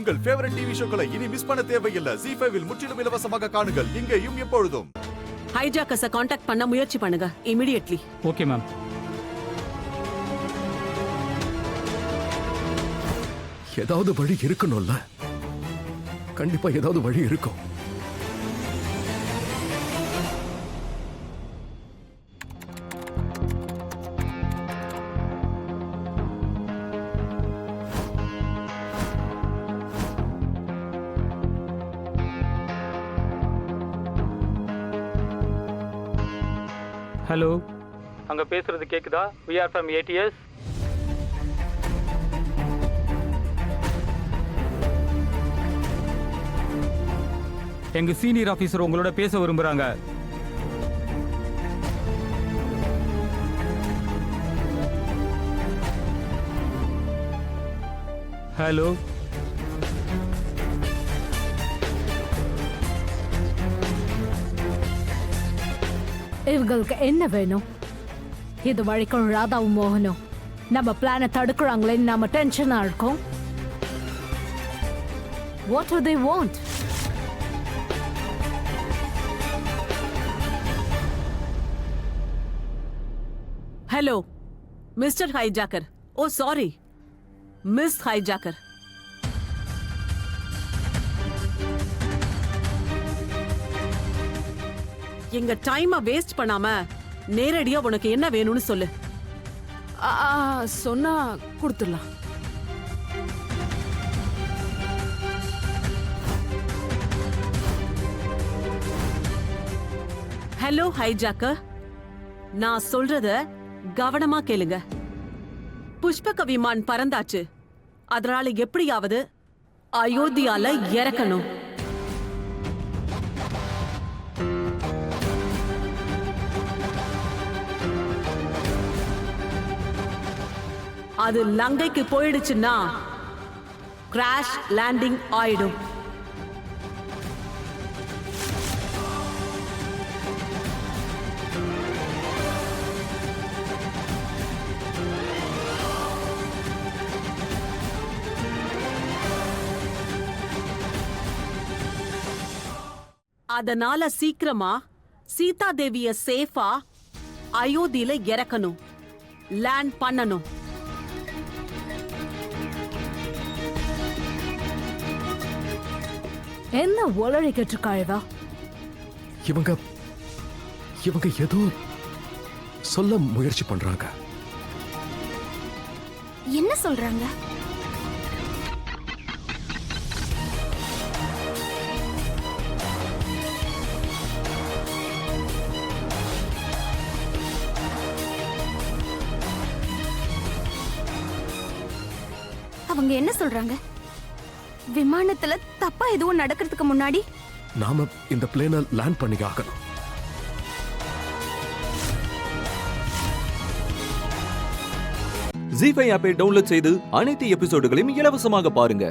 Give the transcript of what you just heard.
உங்கள் favourite TV ஷோக்களை இனி miss பண்ண தேவையில்லை. ZEE5 இல் முற்றிலும் இலவசமாக காணுங்கள். இங்கேயும் எப்பொழுதும். ஹைஜாக்கர்ஸை காண்டாக்ட் பண்ண முயற்சி பண்ணுங்க இமிடியட்லி. Okay ma'am. ஏதாவது வழி இருக்கணும்ல, கண்டிப்பா ஏதாவது வழி இருக்கும். ஹலோ, அங்க பேசுறது கேக்குதா? we are from ATS. எங்க சீனியர் ஆபீசர் உங்களோட பேச விரும்புறாங்க. ஹலோ, இவங்களுக்கு என்ன வேணும்? இது வரைக்கும் ராதாவும் மோகனும் நம்ம பிளானை தடுக்கிறாங்களேன்னு நம்ம டென்ஷனா இருக்கோம். What do they want? Hello mister hijacker. Oh sorry, miss hijacker. எங்க டைமை வேஸ்ட் பண்ணாம நேரடியா உனக்கு என்ன வேணும்னு சொல்லு. சொன்னா கொடுத்துடலாம். ஹலோ ஹைஜாக்கர், நான் சொல்றத கவனமா கேளுங்க. புஷ்பக விமான் பறந்தாச்சு. அதனால எப்படியாவது அயோத்தியால இறக்கணும். அது லங்கைக்கு போயிடுச்சுன்னா கிராஷ் லேண்டிங் ஆயிடும். அதனால சீக்கிரமா சீதா தேவிய சேஃபா அயோத்தியில இறக்கணும், லேண்ட் பண்ணணும். என்ன உளறிக்கிட்டு இருக்காழ்வா? இவங்க ஏதோ சொல்ல முயற்சி பண்றாங்க. என்ன சொல்றாங்க? அவங்க என்ன சொல்றாங்க? விமானத்துல தப்பா எதுவும் நடக்கிறதுக்கு முன்னாடி நாம இந்த பிளேனை லேண்ட் பண்ணி ஆகணும். ZEE5 ஆப்பை டவுன்லோட் செய்து அனைத்து எபிசோடுகளையும் இலவசமாக பாருங்க.